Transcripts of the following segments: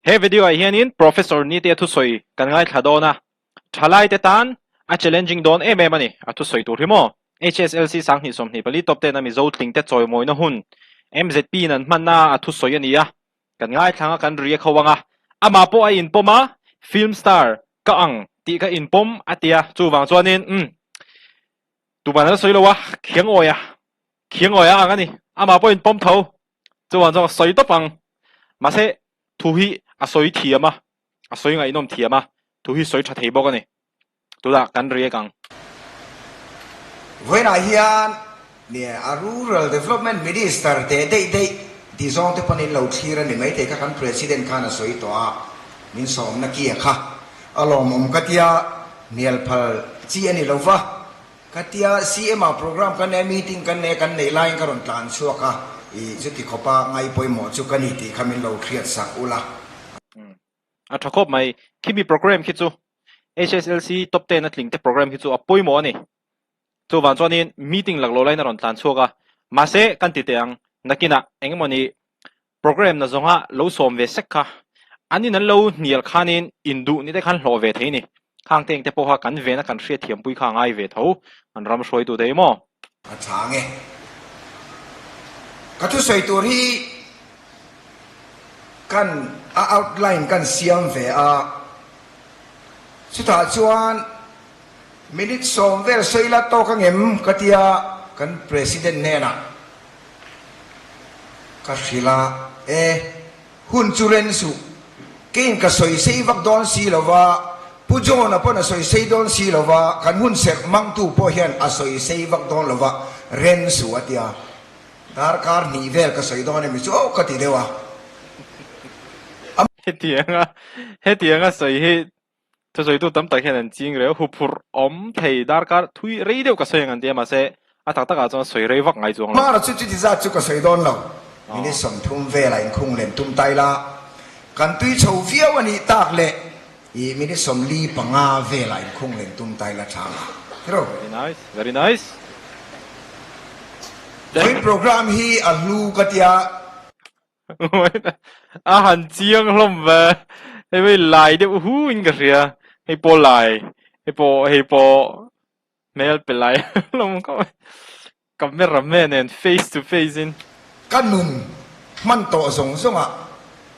he video ai hianin professor ni te thu soi kan ngai thadona thalai te tan a challenging don mani a thu soi tur himo HSLC sang ni som ni pali top 10 ami zo tling te choi moi na hun MZP nan manna a thu soi ania kan ngai thanga kan ria khawanga ama po a in poma film star ka ang ti ka in pom atia chu wang chuanin tu ban soi lo wa khiang oya angani ama po in pom tho chu wang zo soi to pang ma se thu hi a soi thiama a soi ngai nom thiama thu hi soi tha thei bok ani tu da kan ria kang when I hear a rural development minister they di zong te panin lo thira ni mai te ka kan president kana soi to a min som na ki kha alom katia nial phal chi ani lova katia CMA program kan meeting kan nei line karon tlan chuaka i juti khopa ngai poimo chu kani ti khamin lo khriat sak ula a thakop mai kimi program khi chu HSLC top 10 atling te program hi chu a poimo ani chu wan chuanin meeting laglo line ron tlan chuaka mase kan ti teang nakina engmoni program na zonga lo som ve sekha ani nan lo nial khanin indu ni te khan hlo ve theini khang teng te poha kan ve na kan hria thiam pui kha ngai ve tho an ram shroi tu deimo a change ka thu soi tur hi kan a outline kan siam ve a chuta chuan minute som vel soila to ka ngem katia kan president nena ka sila hun churen su ken ka soi sei vak don si lova pujon apon a soi sei don si lova kan hun sek mang tu po hian a soi sei vak don lova ren su atia dar kar ni vel ka soi don mi chu ka ti dewa hetianga soi hi to soi tu tam ta hian ching re hu phur om thei dar kar thui rei deu ka soi ngan dia ma se a tak tak a cho soi rei vak ngai chuang ma ra chu chu ti za chu ka soi don lo ini som thum ve la in khung len tum tai la kan tui chho viau ani tak le i mini som li panga ve la in khung len tum tai la thanga hero very nice the program hi a lu katia a han chiang hlom ve ei ve lai de hu in ka ria ei po lai ei po mel pe lai lom ko camera man and face to face in kanun man to song songa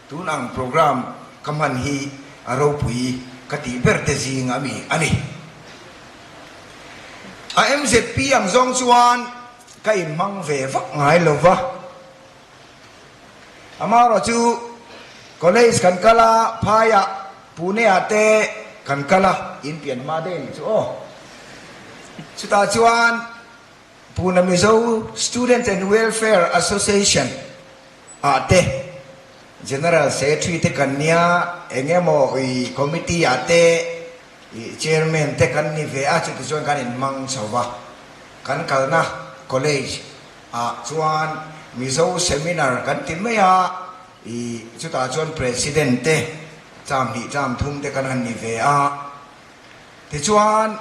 tunang program kaman hi aro pui kati berte jing ami ani a MZP ang zong chuan kai mang ve vak ngai lova amaro chu college kan kala phaya pune ate kan kala in pian ma den chu chuta chuan Puna Mizo Student and Welfare Association ate General Secretary te kanya engemo I committee ate I chairman te kan ni ve a chu chuan kan in mang chawa kan kalna college a chuan Mizo seminar kan tin maya I chuta chuan president te cham thum te kan han ni ve a ti chuan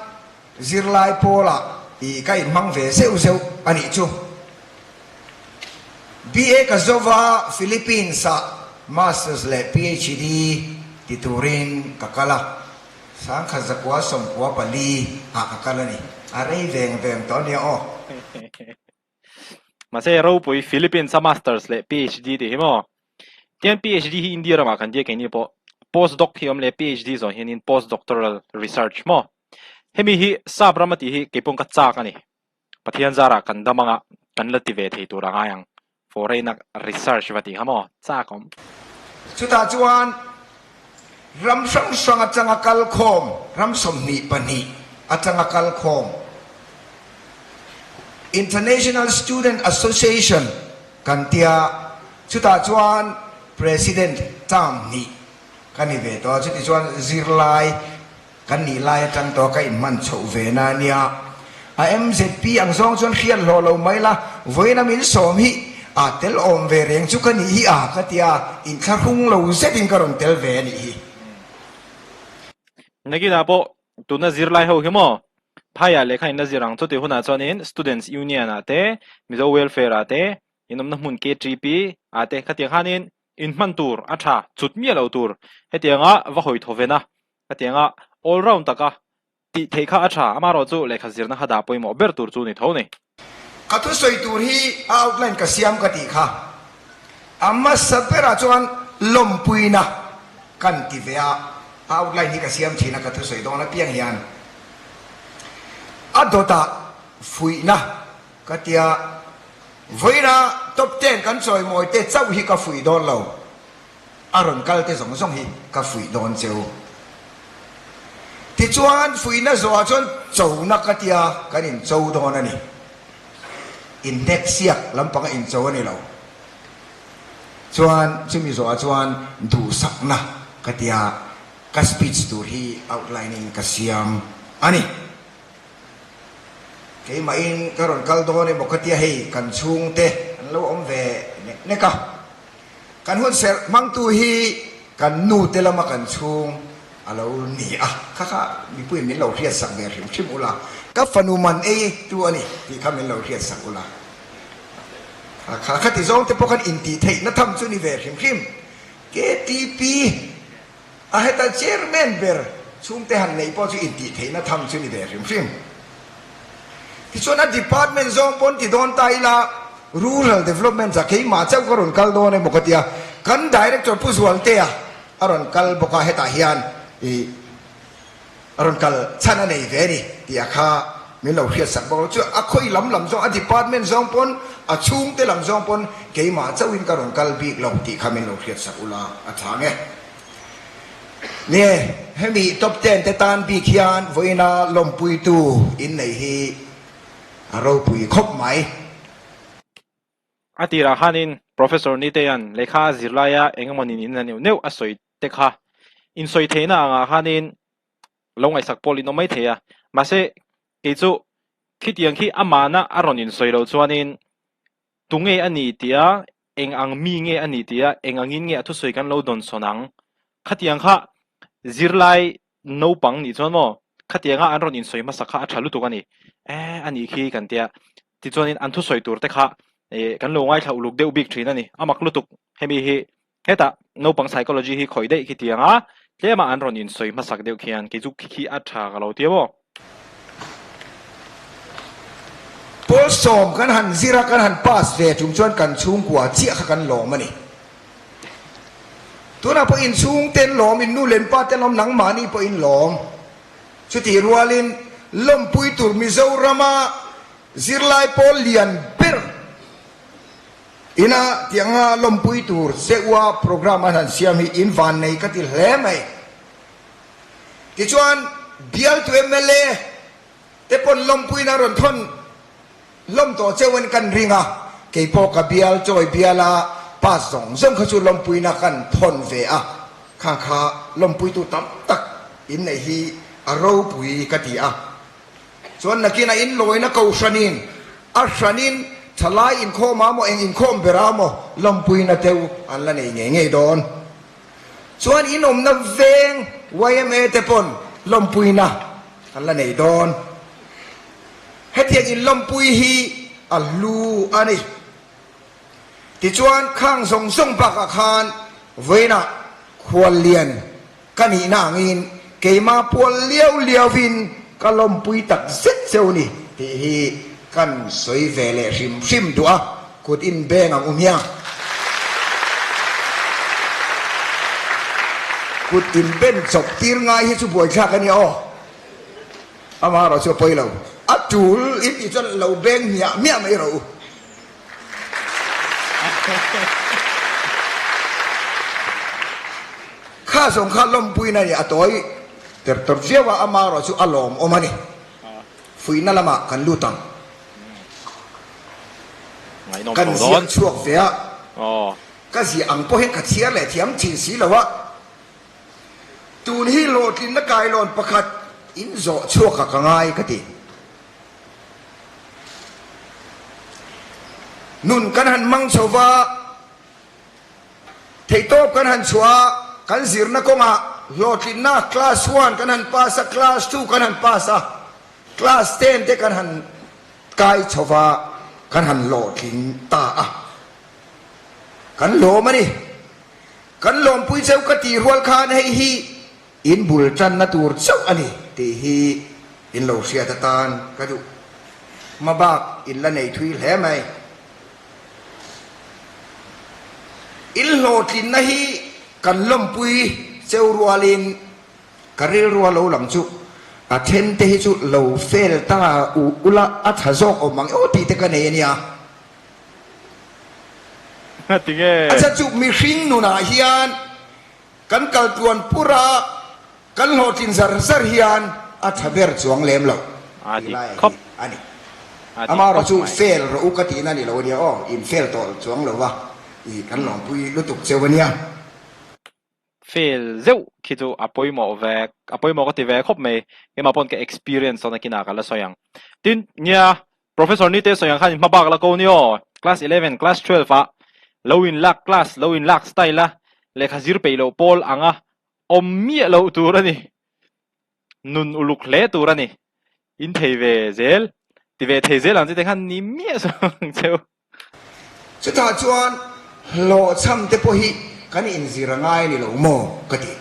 zirlai pola I kai mang ve seu ani chu BA Kazova Philippines sa masters le PhD titurin kakala sang khazakwa somkwa pali a kakala ni arei veng to nia mase ro pui Philippines sa masters le PhD de himo tian PhD hi India ra ma kan dia keni po postdoc hi om le PhD zo hianin postdoctoral research mo hemi hi sabramati hi kepong ka cha kani pathian zara kan damanga kan lati ve thei tur anga yang foreign research wati hamo cha kom chuta chuan ram sang achanga kal khom ram som ni pani achanga kal khom International Student Association kantia chuta chuan president tam ni kani ve to chuti chuan zirlai kan ni lai tang to ka in man chho ve na nia a MZP ang zong chuan khian lo mai la voina min som hi a tel om ve reng chu kan hi a katia in tharung lo zetin karon tel ve ni hi nagi na po tuna zirlai ho himo phaya lekha in zirang chu te huna chuanin students union ate mizo welfare ate inom na mun KTP ate khati hanin in man tur acha chut mi lo tur hetianga va hoi thovena hetianga all round taka ti theikha acha amaro chu lekha zirna hada poimo ber tur chu ni thone katu soi tur hi outline ka siam ka ti kha amma sapera chuan lompuina kan ti vea outline hi ka siam thina katu soi dona piang hian adota fuina katia voina top 10 kan choi moi te chau hi ka fui don lo aron kal te zong zong hi ka fui don cheu ti chuan fui na zo chuan chou na katia kan in chou don ani index siak lampang in chou ani lo chuan chumi zo chuan du sak na katia ka speech tur hi outlining ka siam ani cái mà in cái rồi câu đó này một cái tia hay cần chung te lâu ông về nè cả cần hôn sẽ mang tu hi cần nu te là mà cần chung lâu nỉ à khá mi bui mình lâu thiệt sang về chim ula các phần man ấy tu anh thì khá mình lâu thiệt sang ula khá thì giống te bốc anh in ti thấy nó thầm chu ni về chim cái TP hết ta chairman về chung te hành này bao chu in ti thấy nó thầm chu ni về chimที่ส่วนนั้น department ซองปนที่โดนตายละ rural development จะขี้มาเจ้าก็รุนกัลโดนในบุกเตียกัน director ผู้ส่วนเตียอรุนกัลบุกเหตุเฮียนอรุนกัลชันในเวนี่ที่อาคามีเราเฮียสักบอกว่าอาคุยลำซอง department ซองปนอาชุ่มเตลำซองปนขี้มาเจ้าวินกรุนกัลบีกเราที่ขามีเราเฮียสักอุลาอาทางเนี่ยให้มี top 10แต่ตานบีกยันวันน่าลมปุยตูอินในฮีเราปุยครบไหมอาทิราฮันิน professor นิเตียนเลขาจิรลายะเองมันนินนั่นเนี่ยอสวยเด็กค่ะอินสวยเทน่ะอ่ะฮันินลงไอ้สัก poly น้องไม่เทียมาเสกิจูคิดยังคิดอามานะอารมณ์อินสวยเราชวนินตุงเงอันนี้เตียเองอังมีเงอันนี้เตียเองอังอินเงทุสวยกันเราโดนสนังคิดยังค่ะจิรลายโนปังนี่ชวนมั้งคิดยังอารมณ์อินสวยมาสักค่ะชัลุตุกันนี่อันนี้คือกันเดียที่จวนอันทุสวยตัวเด็กค่ะกันลงไว้ถ้าอุลุกเดือบิกทรีนั่นนี่อามักลุตุกให้มีเหตุโนปัง psychology ที่คอยได้คิดเดียงเจ้ามาอันรอนินสวยมาสักเดียวเขียนกิจุกขี้อัดฉากเราเทียบพอสมกันหันซิรักกันหันป้าสเวจุงชวนกันชุ่มกว่าเจี๊ยกันหลงมันนี่ตัวน่ะพออินชุ่มเต้นหลงอินนู่เล่นป้าเต้นลมหนังหมานี่พออินหลงสุดที่รัวลินลมปุยตุรมิเซารามาซิรไลปอลเลียนเปิร์อินะที่งาลมปุยตุรเสว่าโปรแกรมอันนั้นเสียมีอินฟันในกัติลเล่ไหมที่ชวนเบียลตัวเอเมเล่แต่ปนลมปุยนารอนทนลมตัวเจ้าวันกันริงอ่ะเกี่ยพอกับเบียลจอยเบียลาป้าสองซึ่งเขาชูลมปุยนักันทนเวอะข้างขาลมปุยตุตับตักอินในฮีอารมณ์ปุยกติอ่ะส่วนนักกินอินลอยนักเขาชนินอาชนินทลายอินโคมาโมเองอินโคมเบรามลมปุยนัเทวอันละเนี่ยเงี้ยโดนส่วนอินอมนับเวงวายเมเตปนลมปุยนะอันละเนี่ยโดนเฮตียงอินลมปุยฮีอัลลูอันนี้ที่ส่วนข้างส่งปากอาคารเวนะควรเลียนกันอีนางอินเกมาปวลเลี้ยววินก็ลมปุยตักเซ็ตเซลนี่ที่กันสวยเวลริมดัวกุดอินเบงอังเมียกุดอินเป็นศพตีร์ง่ายให้สุบวยชากันนี่อ๋ออามาเราช่วยไปเราอัดจูลอินอีจนเราเบงเมียไม่รู้ข้าส่งข้าลมปุยนั่นเนี่ยตัวแต่ตัวเสียว่าอามาเราช่วยอารมณ์ออกมานี่ฟุยนั่นละมากันรู้ตังกันเสียช่วงเสียก็เสียอังพอเห็นกัดเสียแหละเทียมฉีสีแล้ววะตูนี้โหลดลินนักกายโหลดประคัดอินโซช่วงกับง่ายก็ดีนุ่นกันหันมังชวาเทโตกันหันชัวกันสิรนักงะโหลดลินนักคลาส1กันหันภาษาคลาส2กันหันภาษาคลาส10เด็กกันหันกายชวากันหันโหลดลินตากันโหลมาดิ kan lom pui cheu ka ti rual khan hei hi in bul tran na tur chau ani ti hi in lo sia ta tan ka du ma bak in la nei thui hle mai il lo tin na hi kan lom pui cheu rualin karil rual lo lam chu a then te hi chu lo fel ta u ula a thazok o mang o ti te ka nei ania Tige. acha chu mi hring nu na hian kan kal tuan pura kan lo tin zar zar hian a thaber chuang lem lo Adi Ilai khop. ani Adi ama ro khop chu mai. fel ro u ka ti na ni lo dia o in fel to chuang lo wa i kan long pui lu tuk chewania Fail zeu kitu apoi mo ko ti ve khop mai ke ma pon ke experience on kina kala soyang tin nya professor ni te soyang khan ma bak la ko ni o class 11 class 12 a low in lak style la le khazir pe lo pol anga om mi lo turani nun uluk le turani in thei ve zel ti ve thei zel an ti khan ni mi so cheu chu ta chuan lo cham te po hi kan in zirangai ni lo mo ka ti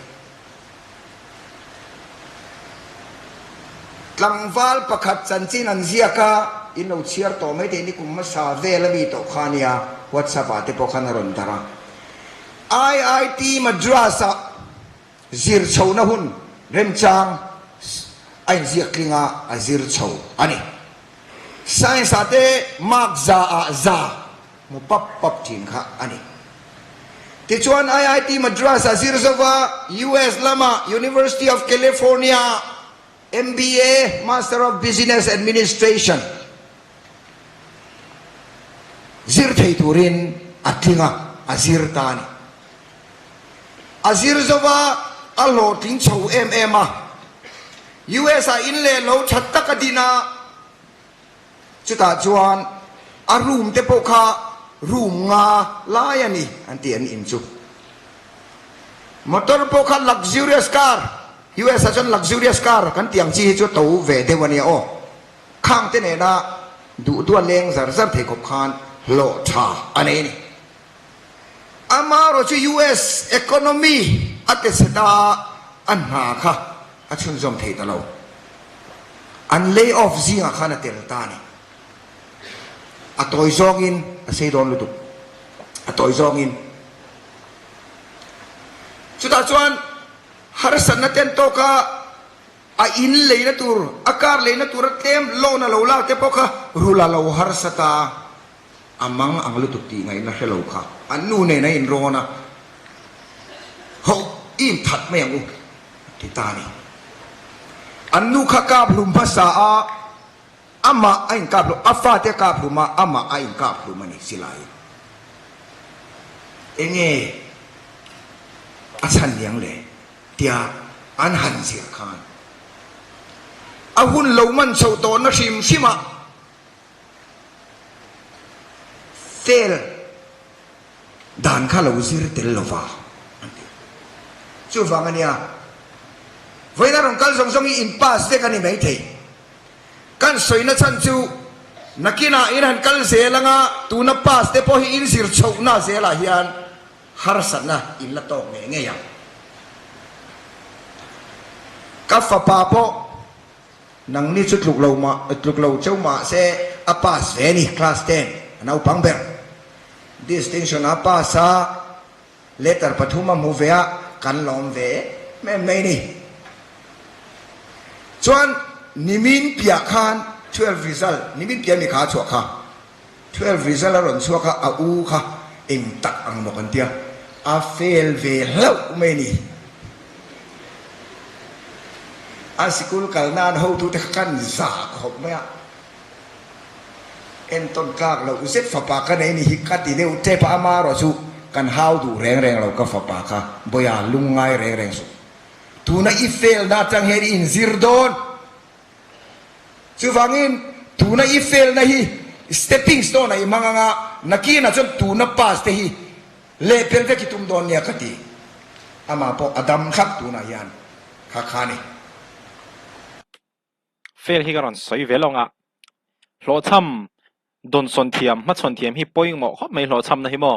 tlangwal pakhat chanchin an ziaka in lo chiar to mai te ni kum ma sa ve la bi to khania whatsapp ate po khan ron dara IIT madrasa zir chho na hun rem chang ai ziak linga azir chho ani science ate mark za a za mu pap thin kha ani ti chuan IIT madrasa zir zova US lama University of California MBA Master of Business Administration zir thei turin atlinga azir tani azir zova alo ting chho MMA US a inle lo thatta kadina chuta chuan a room te pokha room nga layani anti an inchu motor pokha luxurious car US a chon luxurious car kan tiang chi chu to ve dewani o khang te ne na du duan leng zar zar the khop khan lo tha ane ni amaro chu US economy ate seda an ha kha a chun zom thei ta lo an lay off zinga khana tel ta ni a toy zongin a sei don lutu a toy zongin chuta chuan har san na ten to ka a in leina tur akar leina tur tlem lo na lo la te poka rula lo har sata amang ang lutu ti ngai na hello kha an nu ne na in rona ho in that me ang u ti ta ni an nu kha ka blum phasa a ama ain ka blu afa te ka bluma ama ain ka bluma ni silai enge achan liang le tia an han sir khan ahun lo man chau to na sim sima tel dan kha lo zir tel lova chu vangania voina rong kal song song in pass te kan ni mai thei kan soina chan chu nakina in han kal se langa tu na pass te po hi in sir chau na se la hian har sana in la to nge ya ka fa pa po nang ni chut luk lo chau ma se a pass ve ni class 10 nau pang ber distinction a pass a letter pathuma mu ve a kan lom ve me ni chuan nimin pia khan 12 result nimin pia mi kha chwa kha 12 result a ron chwa kha a u kha eng tak ang mo kan tia a fail ve hlau me ni a sikul kalnan ho tu te kan za khop me a en ton kak lo uset fa pa ka nei ni hikati ne ute pa ma ro chu kan how du reng lo ka fa pa ka boya lungai reng su tu na I fail na tang he in zirdon chu wangin tu na I fail na hi stepping stone ai manganga nakina chon tu na pass te hi le pel ve ki tum don nia kati ama po adam khak tu na yan kha khani fail hi garon soi velonga hlo cham don son thiam ma chon thiam hi poing mo khop mai hlo cham na hi mo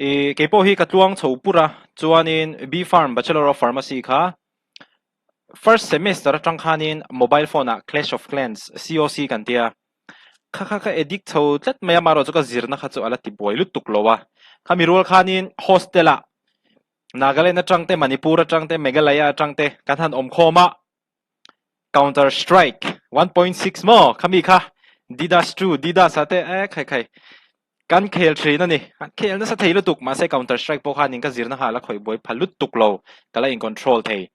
ke po hi katluang chhopura chuanin B Farm Bachelor of Pharmacy kha first semester tangkhanin mobile phone a Clash of Clans COC kan tia kha edit chho tlat maya maro chu ka zirna kha chu ala ti boy lu tuklowa khami rol khanin hostela Nagaland atangte Manipur atangte Meghalaya atangte kathan omkhoma Counter Strike 1.6 mo khami kha Didas 2 Didas ate khai khai kan khel thri na ni khel na sa theilu tuk ma se Counter Strike po khanin ka zirna hala khoi boy phalut tuklo kala in control thei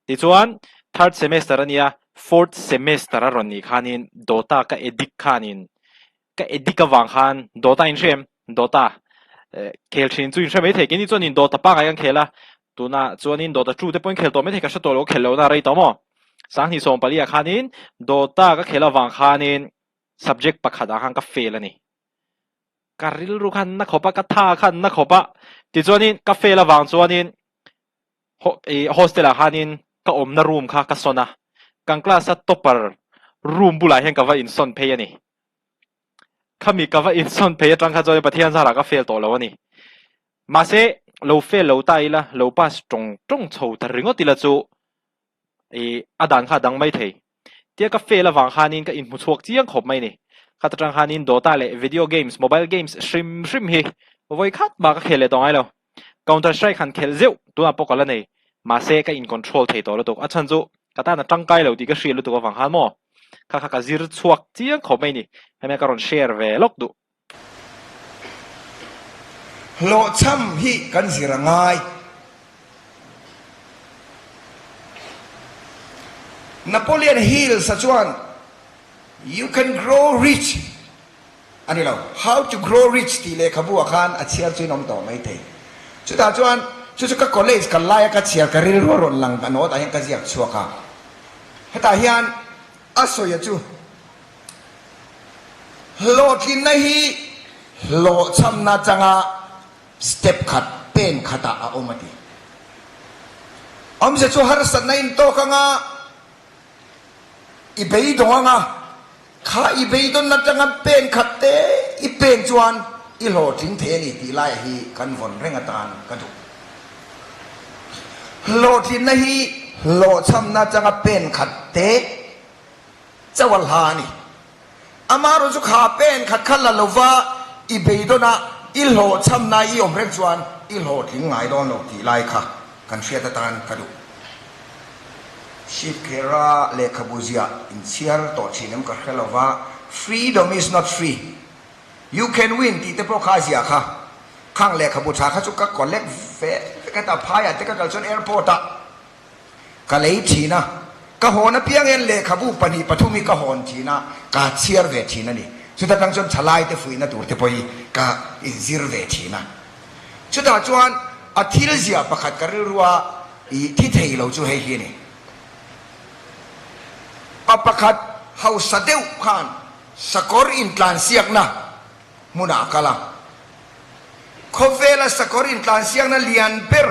ti chuan third semester ania fourth semester roni khanin Dota ka edik khanin ka edik ka wang khan Dota in rem Dota khel thin chu in rem thei kini chuan in Dota pa ka kan khela tuna chuan in Dota 2 te point khel to me thei ka sha to lo khel lo na rei to mo sang hi som palia khanin Dota ka khela wang khanin subject pakhada hang ka fail ani karil ru khan na khopa ka tha khan na khopa ti chuanin ka fail awang chuanin hostel a khanin ka om na room kha ka sona kang class a topper room bula hen ka va in son phe ani khami ka va in son phe atang kha choi pathian zara ka fail to lo ani ma se lo fail lo tai la lo pass tong chho ta ringo ti la chu adan kha dang mai thei tia ka fail awang khanin ka in mu chuak chiang khop mai ni khatrang khanin Dota le video games mobile games shrim hi voi khat ba ka khele tong ai lo Counter Strike khan khel zeu tu a pokala nei ma se ka in control thei to lo tok achan chu kata na tangkai lo ti ka shri lo tu wang han mo kha ka zir chuak chiang khop mai ni hame ka ron share ve lok du lo cham hi kan zirangai Napoleon Hill sa chuan you can grow rich ani lo how to grow rich ti le khabu khan a chiar chin om to mai thei chuta chuan chu ka college ka lai ka chiar ka ril ro ron lang no ta hen ka ziak chuaka heta hian asoya chu lo kin na hi lo cham na changa step khat pen khata a omati om se chu har sat na in to ka nga i bei donga kha i bei don na changa pen khatte i pen chuan i lo thing the ni ti lai hi kan von renga tan ka du lo thin na hi lo cham na changa pen khatte chawal ha ni amaro chu kha pen khat khala lova i bei dona i lo cham na i om rek chuan i lo thing ngai don lo ti lai kha kan hria ta tan ka du Ship Kera le Kabuzia in Siar to Chinem Karhelova. Freedom is not free. You can win Tite Prokazia ka. Kang le Kabuta Kachuka collect Kata Paya take a airport. Kalei China. Kahona Piang le Kabu Pani Patumi Kahon China. Ka Siar Vetina ni. Suda Tanson Talai the Fuina to Tepoi ka in Zirve China. Suda Chuan Atilzia Pakat Karirua Titelo to Hehini. Apakat house sadeu khan sakor implant siak na muna kala khovela sakor implant siak na lian per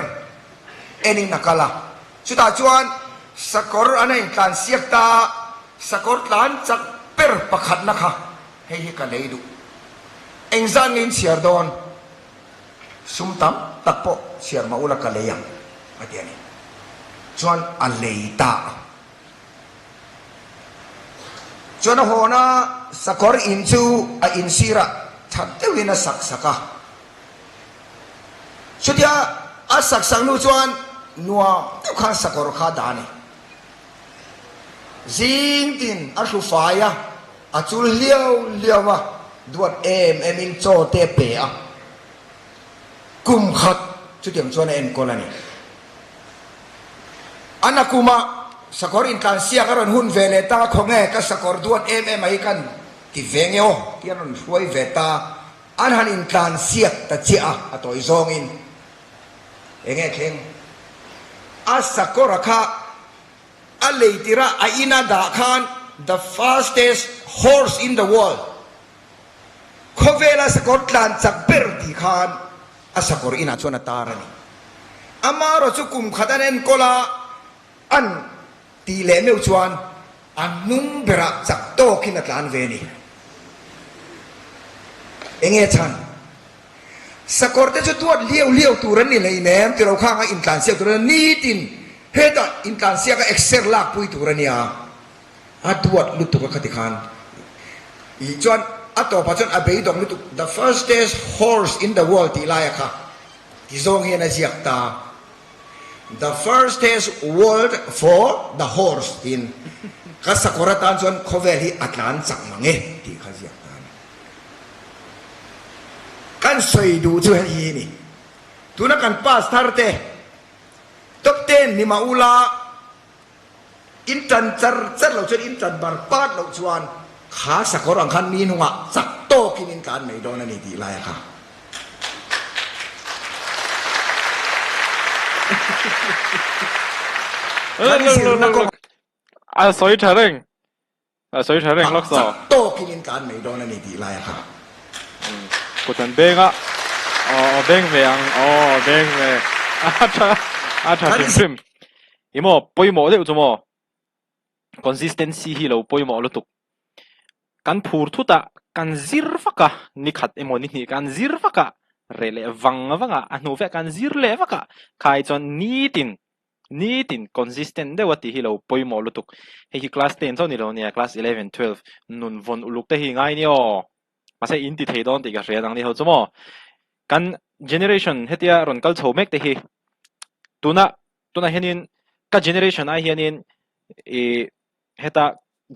eni nakala chuta chuan sakor ana implant siak ta sakor tlan chak per pakhat na kha hei ka leidu engzang in siar don sumtam takpo siar maula ka leyang atiani chuan aleita Jona hona sakor inchu a insira thatte wina saksaka chutia a saksang nu chuan nuwa tu khan sakor kha dani zing tin a hlu faya a chul liawa duat em in cho te pe a kum khat chutiam chuan en kolani anakuma sakor in kan sia karon hun vele ta khonge ka sakor duat ai kan ti vengeo tianon huai veta an han in kan sia ta chia atoi zong in enge kheng a sakor kha a leitira a ina da khan the fastest horse in the world khovela sakor tlan chak ber ti khan a sakor ina chona tarani amaro chukum khadanen kola an ti le meu chuan anung bera chak to kin atlan ve ni enge chan sakor te chu tuat liu turan ni lei nem ti ro khanga in tlan sia turan ni tin heta in tlan sia ka exer lak pui turan ya atuat lutu ka khati khan I chuan ato pa chuan abei dong lutu the fastest horse in the world ti lai kha ti zong hian a ziak ta the fastest word for the horse in ka sakora tan chuan khovel hi atlan chak mange ti kha ziak ta kan soi du chu hi ni tuna kan pas tharte top 10 ni maula intan char lo chuan intan bar pat lo chuan kha sakor ang khan mi nuwa sak to kinin kan mai don ani ti lai kha soi thareng lok so sak to kinin kan mai don ani ti lai kha ko tan benga beng veang beng ve tha trim imo poimo de umo consistency hi lo poimo lo tuk kan phur thuta kan zir faka ni khat emoni ni kan zir faka rele wanga anu ve kan zir le faka khai chon ni tin consistent de wati hi lo poimo lutuk he class 10 so ni lo nia class 11 12 nun von uluk te hi ngai ni o mase in ti theidon ti ga re dang ni ho chumo kan generation hetia ron kal chhomek te hi tuna henin ka generation a hianin heta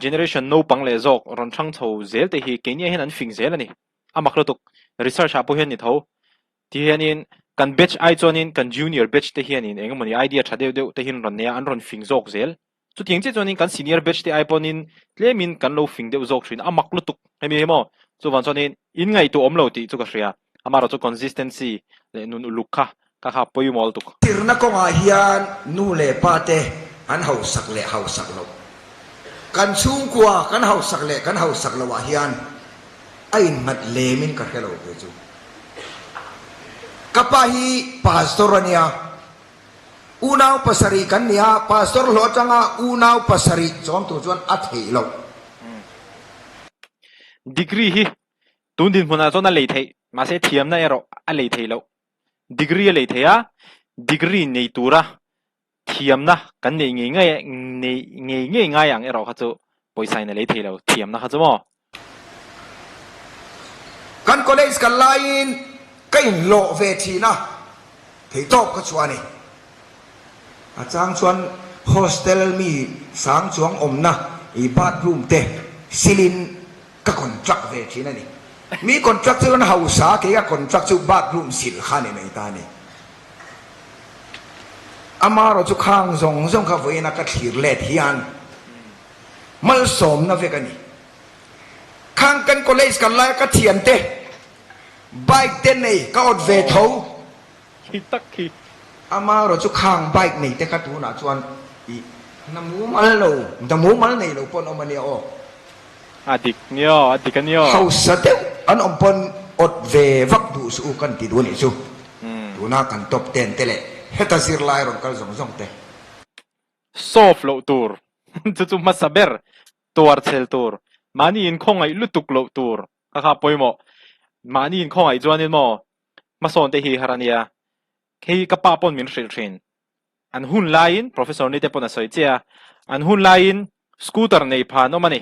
generation no pang le zok ron thang chho zel te hi kenya hen an fing zel ani amak lotuk research apo hen ni tho ti hianin kan batch ai chonin kan junior batch te hianin engmani idea thadeu deu te hin ron ne an ron fing zok zel chu tiang che chonin kan senior batch te ai ponin tlemin kan lo fing deu zok thrin amak lotuk hemi hemo chu wan chonin in ngai tu omlo ti chu ka hria amaro chu consistency le nun ulukha ka kha poimol tuk tirna ko nga hian nu le pa te an hau sak lo kan chung kwa kan hau sak lo wa hian ain mat lemin ka hello pe chu kapahi pastor ania unaw pasari kan nia pastor lo changa unaw pasari chom tu chuan a thei lo degree hi tundin phuna chona lei thei ma se thiam na ero a lei thei lo degree lei theya degree nei tura thiam na kan nei nge nga yang ero kha chu poisa na lei thei lo thiam na kha chu mo kan college kan lain kain lo ve thi na thei top ka chuani a chang chuan hostel mi sang chuang om na I bathroom te silin ka contract ve thi na ni mi contract chu kan hausa ke ka contract chu bathroom sil khane nei ta ni amaro chu khang zong kha voina ka thir let hian mal som na ve ka ni khang kan college kan lai ka thian te bike te nei ka ot ve tho hi tak khi amaro chu khang bike nei te ka tu na chuan I namu mal nei lo pon omania o adik kan yo hausa te an ompon ot ve vak du su kan ti du ni chu tu na kan top 10 tele heta sir lai ron kal zong te soft lo tur chu masaber tuar chel tur mani in khongai lutuk lo tur ka kha poimo mani in khongai chuanin mo mason te hi harania kei ka pa pon min hril thin an hun lain professor ni te pon a soi chia an hun lain scooter nei pha no mani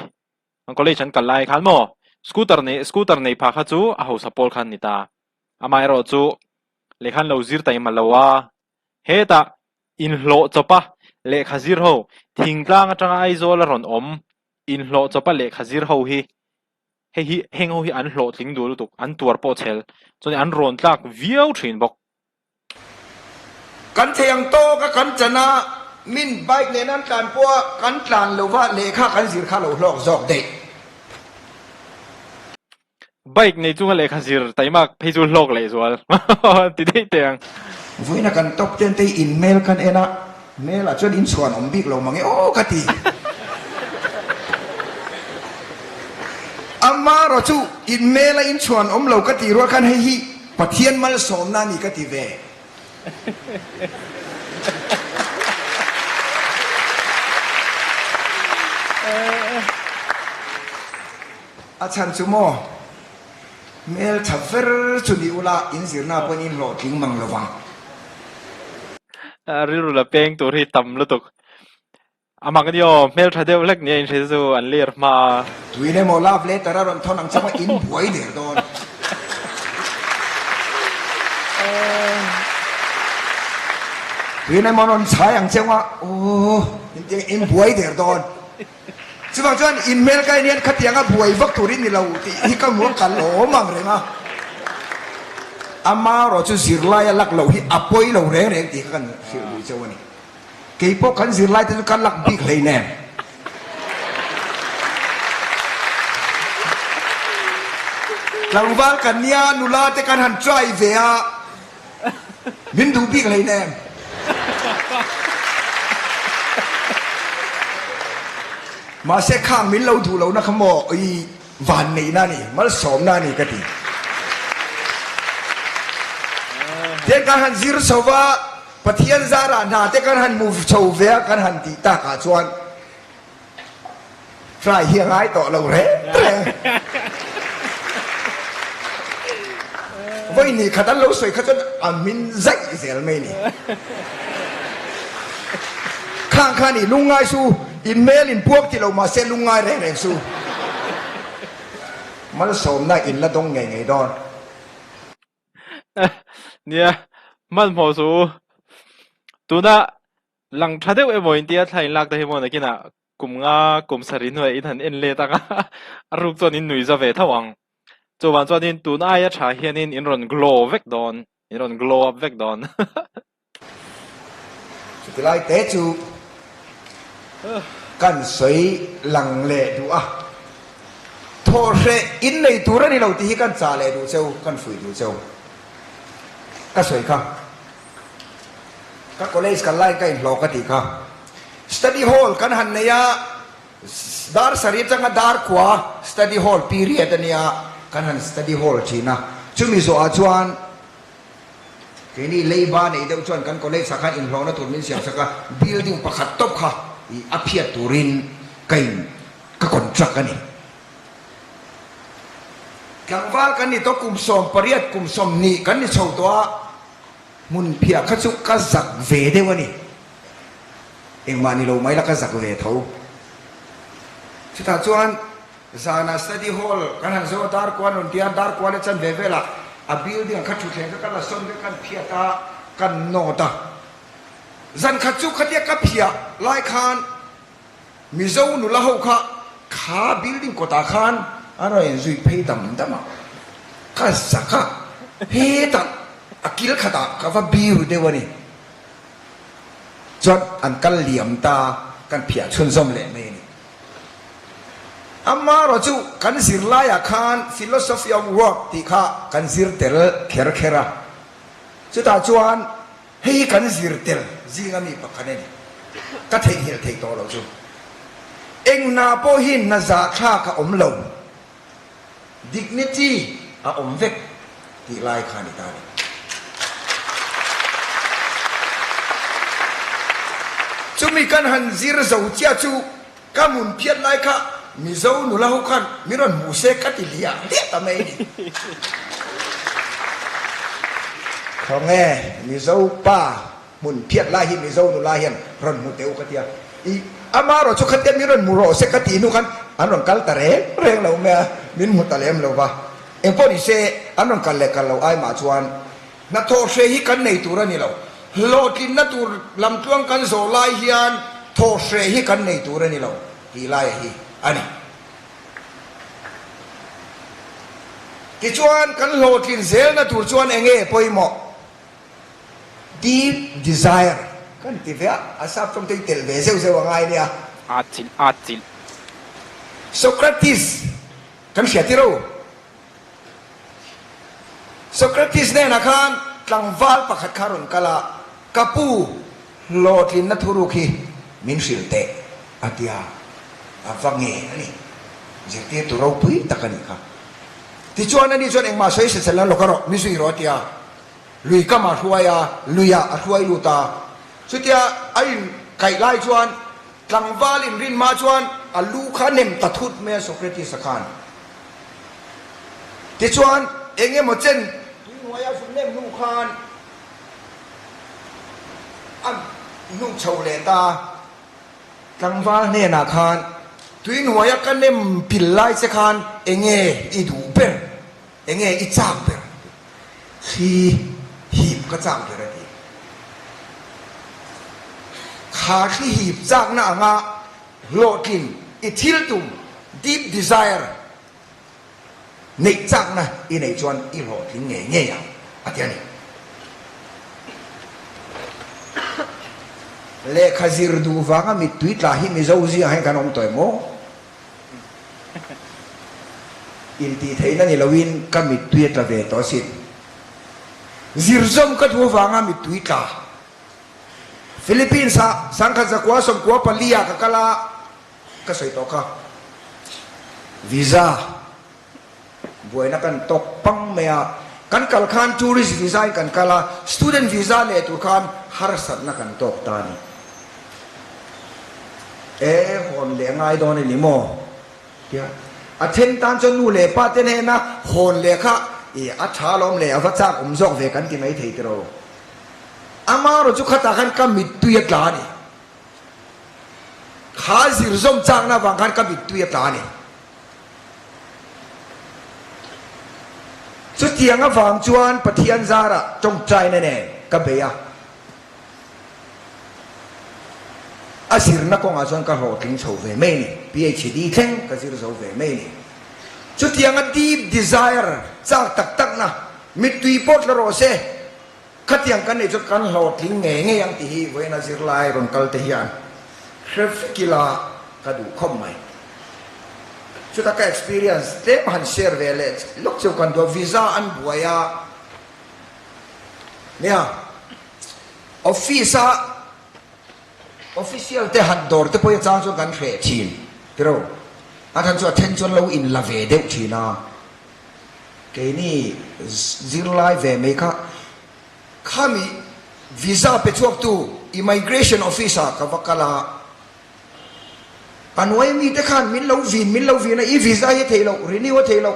an college an kal lai khan mo scooter nei pha kha chu a ho sapol khan ni ta amai ro chu lekhan lo zir tai malawa heta in hlo chopa le khazir ho thingtlang atanga ai zola ron om in hlo chopa le khazir ho hi hi heng ho hi an hlo tling du tuk an tuar po chel choni an ron tlak viau thin bok kan theyang to ka kan chana min bike ne nan kan po kan tlan lo wa le kha kan zir kha lo hlok zok de bike nei chunga le khazir taimak pheichu hlok le zual ti dei teng voina kan top 10 te in mail kan ena mail a chon in chuan om bik lo mange o ka ti amma ro chu in mail a in chuan om lo ka ti ro kan hei hi pathian mal som na ni ka ti ve a chan chu mo เมลทัฟเฟอร์ชุดิอุลาอินสิรนาปนินโรทิ้งมังระวังริรุละเพลงตัวที่ต่ำลุตุกอามังกันโยเมลทาเดลเล็กเนี่ยอินเทซูอันเลียร์มาตุยเนโมลาฟเลตระรอนทอนังจะมาอินบวยเดือดโดนตุยเนโมนนใช้อย่างเช่นว่าโอ้จริงอินบวยเดือดโดนซึ่งบางท่านอินเมลกันเนี่ยขัดยังกับบวยฟักตุรินนี่เราที่ก็มัวกันหลอมังเลยนะอามาเราจะสิรไลลักเราที่อภัยเราแรงๆที่กันสิรดูเจ้าวันนี้กี่พวกกันสิรไลที่กันลักบิ๊กเลยแน่หลังวันกันเนี่ยนุลาแต่กันหันใจเสียมินดูบิ๊กเลยแน่มาเสกข้างมินเราดูเรานะขโมยวันนี้นั่นนี่มาสมนั่นนี่ก็ดีเด็กกันหันซิรสวะปะเทียนซารานาเด็กกันหันมูฟโชเวียกันหันตีตาขาชวนใช่เฮียง่ายต่อเราเร่วันนี้ขัดเราสวยขัดจนอามินใจเสียไม่นี่ข้างนี่ลุงง่ายสู้อินเมลินพวกที่เรามาเส้นลุงง่ายแรงสู้มันสมน่าอินละตรงไงดอนเนี่ยมันพอสูตัวน่ะหลังทาเดลเอโมอินเดียไทยลักแต่เฮโมนะกินะกุมงากลุ่มสรินไว้อินทันเอ็นเลตักรูปตัวนี้หนุ่ยจะเวทวังจวนตัวนี้ตัวน่ายชาเฮียนินอินรอนกลอเวกดอนอินรอนกลออัพเวกดอนสุดท้ายเตจูกันสวยหลังเลดูอ่ะโทเรอินในตัวนี้เราที่กันจ่าเลดูเจ้ากันฝืนดูเจ้าก็สวยครับก็คอลเลจกันไล่กันหลอกกันดีครับสตูดิโอฮอลกันหันเนี่ยดาร์สรีจังดาร์ขวาสตูดิโอฮอลพีเรียดเนี่ยกันหันสตูดิโอฮอลชีนะจุมิโซอาจวนทีนี้เลยบ้านไอ้เด็กชวนกันคอลเลจสักการอินหลอกนะทุนมินเสียงสักการบิลดิ้งประคัตตบค่ะอีอภิยตุรินกันก็คอนทรักกันนี่กังวาลกันนี่ต้องกุมสมปริยัติกุมสมนี่กันนี่ชาวตัวมุนเพียขจุกกษักเวเดวนี่เองมานี่เราไม่ละกษักเวทเอาชุดอาจวนซานาสตูดิโอฮอลกันหันโซดาร์กวนอุนเดียดาร์กวนจันเวเวล่ะอาบิลดิ้งขจุกเห็นกันละส่งกันเพียตากันโนตาจันขจุกขเดียกับเพียไล่คานมิโซนุละหูข้าขาบิลดิ้งกตาคานอะไรจุยเพย์ดำมาข้าสักข้าเพย์ดำอากิลขดาข้าว่าบิวเดวนี่จดอันกันเหลี่ยมตากันเพียชนสมเลไม่นี่อามาเราจูกันสิรลายคาน philosophy of work ที่ข้ากันสิรเตลเคร์เคระจุดอาจวนให้กันสิรเตลจีงามีปากกันนี่ก็เทหิลเทตัวเราจูเอ็งนาโปหินนาจาข้ากับอมลงdignity อาอมเวกที่ไล่ขานิตานี่จุมีกันหันซีรเจ้าเจ้าจูกามุนเพียรไล่ข้ามิเจ้าหนูละหุกันมิรันมูเซกัติเลียเลี้ยทำไมนี่เขาแง่มิเจ้าป้ามุนเพียรไล่หิมิเจ้าหนูไล่เห็นรันมูเตวกัติยาอีอามาเราชุกขัดเดียมิรันมูโรเซกัตินุกันอันนั้นกัลตะเร่งเราเมียมินมุตะเลมเราปะเอ็งพอดีเซอันนั้นกัลเล็กกัลเราไอมาชวนนัทโทเซฮิกันในตัวนี่เราโลกินนัตัวลำตัวกันโซไลฮิอันโทเซฮิกันในตัวนี่เราฮีไลฮิอันนี้กิจวันกันโลกินเซลนัตัวชวนเองพอยหมอ deep desire กันที่เฟียอาศัพท์ตรงที่เตลเวเซลเซว่าไงเนี่ยอาจิลSocrates กันเสียที่รู้ Socrates เนี่ยนะครับกลางวัลประคัดคารุนกะละกัปูโลทินนัทุรุขีมินสิลเตอาทิอาฟังเงี้ยนี่เจติตุเราปุยตะกันนี่ค่ะที่ชวนนั่นนี่ชวนเองมาใช้เสร็จแล้วเราก็รอมิสุยรอติอาลุยก็มาช่วยลุยอาช่วยลูตาสุดที่ไอ้ไก่ไล่ชวนกลางวัลินรินมาชวนอาลูกขาเนมตัดทุดเมื่อโสเครติสกันท ti chuan enge mo chen tui noya sum nem nu khan an nu chou le ta tlangwal ne na khan tui noya kan nem pillai se khan enge I du per enge I chak per hi ka chak per ati kha hi chak na anga lokin I thil tum deep desire nei chak na I nei chuan I lo thing nge ya atiani le khazir du wanga mi tui tla hi mi zo zia hai kan om toy mo in ti theina ni lawin ka mi tui ta ve to sin zir zom ka tu wanga mi tui tla Philippines sa sangkha zakwa som kwa palia ka kala ka soi to ka visa buena kan tok pang mea kan kal khan tourist visa kan kala student visa le tu khan har sat na kan tok tani hon le ngai don ni mo ya athen tan chon nu le pa ten he na hon le kha a tha lom le a chak zok ve kan ti mai thei tro ama ro chu khata kan ka mit tu ya tla ni kha zir zom chang na wang kan ka mit tu ya tla ni chu tiang a wang chuan pathian zara trong trai ne ne ka be ya asir na kong ason ka ho ting chou ve me ni PhD theng ka sir zo ve me ni chu tiang a deep desire chak tak tak na mit tui pot la ro se khatiang kan ne chu kan ho ting nge yang ti hi ve na sir lai ron kal te hian chef kila ka du khom mai chu ta ka experience te han share ve le lok chu kan do visa an buaya nia official te han dor te poi chang chu kan thre thin pero athan chu attention lo in la ve deuh thina ke ni zirlai ve me kha khami visa pe chuak tu immigration officer ka vakala anwai mi te khan min lo vin na I visa ye thelo renew thelo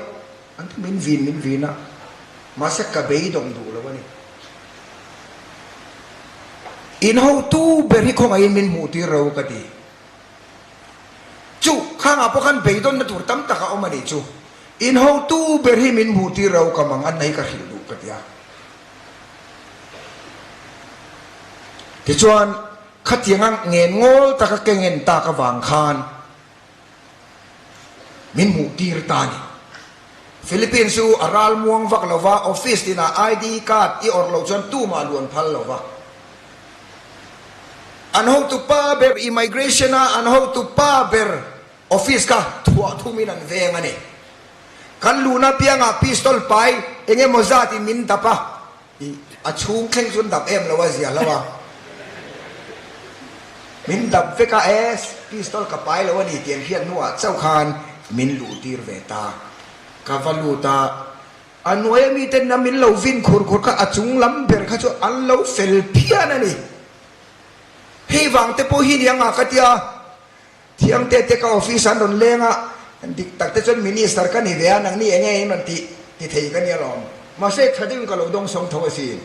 an min vin na ma se ka be dong du lo ni in ho tu beri khong ai min mu ti ro ka ti chu khang a pokan be don na tur tam ta ka omani chu in ho tu beri min mu ti ro ka mang an nei ka hil du ka tia ti chuan khatiang ngen ngol ta ka kengen ta ka wang khan min mu tir ta ni Philippines su aral muang vak lova office tina ID card I or lo chuan tu ma luan phal lova an ho tu pa ber immigration na an ho tu pa ber office ka thua thu min an ve ngani kan luna pianga pistol pai enge mozati min tapa a chung thleng chun dap em lawa zia lawa min dap veka es pistol ka pai lawa ni tiang hian nuwa chau khan min lu tir ve ta ka valuta anoi mi ten na min lo vin khur ka achung lam ber kha chu an lo fel phian ani hei wang te po hi niang a katia thiang te ka office an don lenga dik tak te chon minister kan hi ve anang ni enge man ti thei kan ya lom ma se thadin ka lo dong song tho si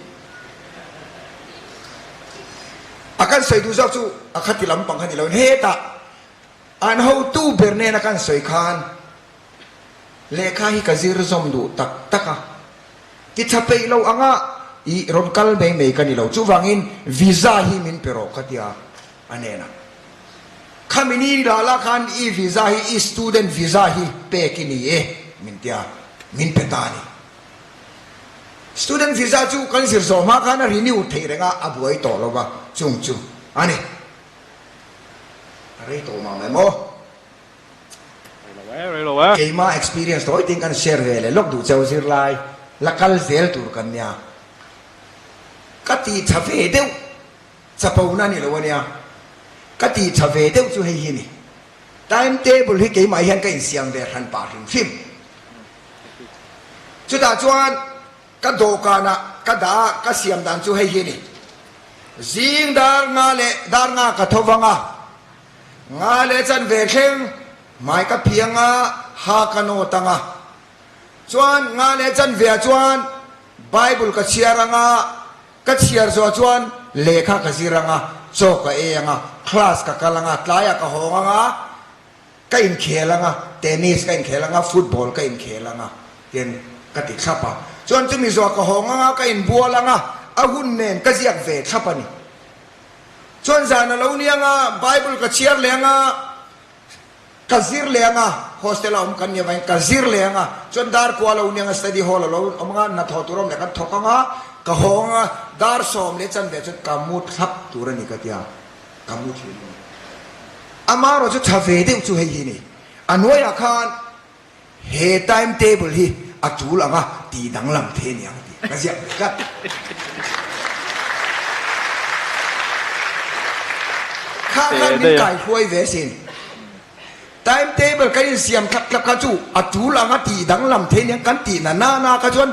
akan sai du za chu akhati lam pang khani lo he ta an ho tu berne na kan soi khan lekha hi ka zir zom du tak taka ti thapei lo anga I ron kal me kan lo chu wangin visa hi min pero katia anena khamini dala khan I visa hi I student visa hi pe kini min tia min petani student visa chu kan sir so ma kana renew theirenga abuai to lo ba chung chu ani are to ma me mo ke ma experience to I think kan share vele lok du chau sir lai lakal zel tur kan nya kati chave deu chapau na ni lo wania kati chave deu chu hei hi ni timetable hi ke mai han ka in siam ve han pa him phim chu da chuan ka do kana ka da ka siam dan chu hei hi ni zing dar nga ka thowanga nga le chan ve thleng mai ka phianga ha ka no tanga chuan nga le chan ve chuan bible ka chiaranga ka chiar zo chuan lekha ka ziranga cho ka enga class ka kalanga tlaya ka honga ka in khelanga tennis ka in khelanga football ka in khelanga yen ka ti khapa chuan chumi zo ka honga ka in bualanga ahun nen ka ziak ve thapani chuan zana lo nianga bible ka chiar lenga kazir lenga hostel om kan ya vai kazir lenga chuan dar ko lo nianga study hall lo omanga na thoturom le ka thokanga ka honga dar som le chan ve chu kamut thap turani ka tia kamut hi amaro chu thave de chu hei ni anoya khan he timetable hi atulanga ti danglam the niang ti ka sia ka khan min kai khoi ve sin timetable cái siam thắc thắc cá chu atulanga ti danglam the niang kan ti na na ka chuan